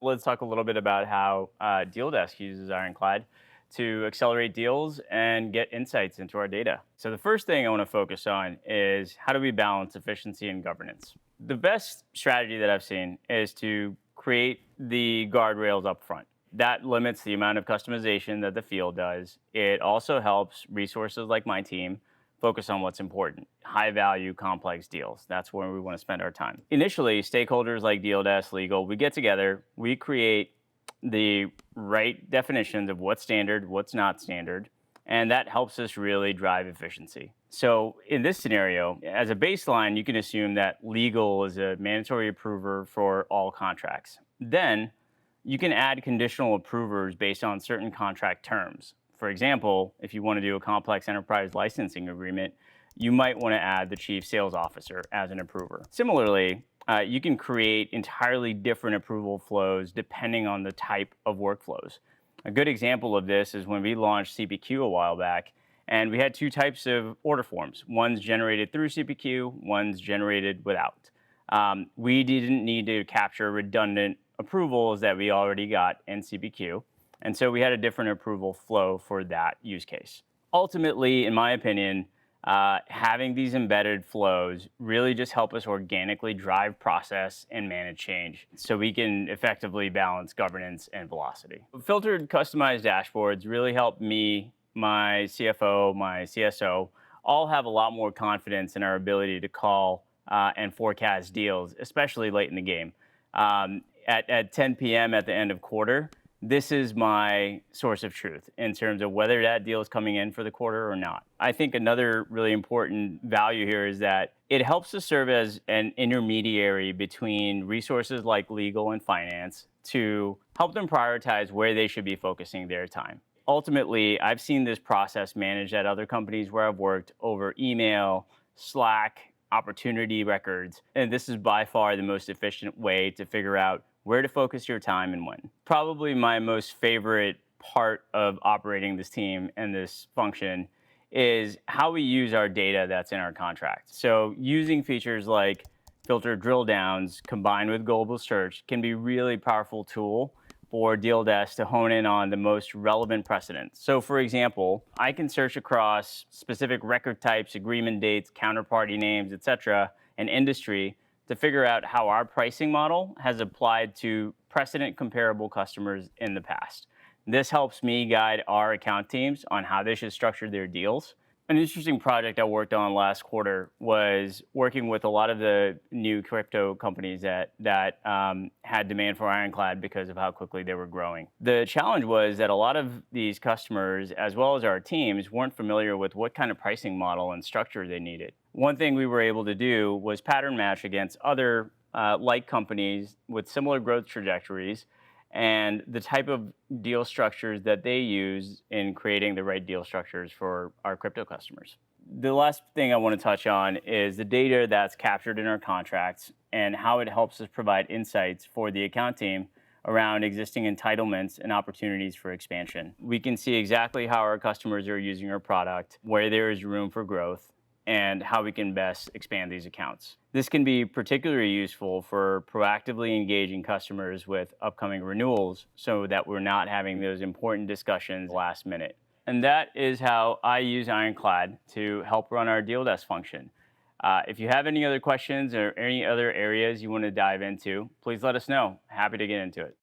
Let's talk a little bit about how Deal Desk uses Ironclad to accelerate deals and get insights into our data. So the first thing I want to focus on is how do we balance efficiency and governance? The best strategy that I've seen is to create the guardrails up front. That limits the amount of customization that the field does. It also helps resources like my team focus on what's important, high value, complex deals. That's where we want to spend our time. Initially, stakeholders like Deal Desk, legal, we get together, we create the right definitions of what's standard, what's not standard, and that helps us really drive efficiency. So in this scenario, as a baseline, you can assume that legal is a mandatory approver for all contracts. Then you can add conditional approvers based on certain contract terms. For example, if you want to do a complex enterprise licensing agreement, you might want to add the chief sales officer as an approver. Similarly, you can create entirely different approval flows depending on the type of workflows. A good example of this is when we launched CPQ a while back, and we had two types of order forms. One's generated through CPQ, one's generated without. We didn't need to capture redundant approvals that we already got in CPQ. And so we had a different approval flow for that use case. Ultimately, in my opinion, having these embedded flows really just help us organically drive process and manage change so we can effectively balance governance and velocity. Filtered customized dashboards really help me, my CFO, my CSO, all have a lot more confidence in our ability to call and forecast deals, especially late in the game. At 10 p.m. at the end of quarter, this is my source of truth in terms of whether that deal is coming in for the quarter or not. I think another really important value here is that it helps to serve as an intermediary between resources like legal and finance to help them prioritize where they should be focusing their time. Ultimately, I've seen this process managed at other companies where I've worked over email, Slack, opportunity records, and this is by far the most efficient way to figure out where to focus your time and when. Probably my most favorite part of operating this team and this function is how we use our data that's in our contract. So using features like filter drill downs combined with global search can be a really powerful tool for Deal Desk to hone in on the most relevant precedents. So for example, I can search across specific record types, agreement dates, counterparty names, etc., and industry to figure out how our pricing model has applied to precedent comparable customers in the past. This helps me guide our account teams on how they should structure their deals. An interesting project I worked on last quarter was working with a lot of the new crypto companies that had demand for Ironclad because of how quickly they were growing. The challenge was that a lot of these customers, as well as our teams, weren't familiar with what kind of pricing model and structure they needed. One thing we were able to do was pattern match against other like companies with similar growth trajectories and the type of deal structures that they use in creating the right deal structures for our crypto customers. The last thing I want to touch on is the data that's captured in our contracts and how it helps us provide insights for the account team around existing entitlements and opportunities for expansion. We can see exactly how our customers are using our product, where there is room for growth, and how we can best expand these accounts. This can be particularly useful for proactively engaging customers with upcoming renewals so that we're not having those important discussions last minute. And that is how I use Ironclad to help run our Deal Desk function. If you have any other questions or any other areas you want to dive into, please let us know. Happy to get into it.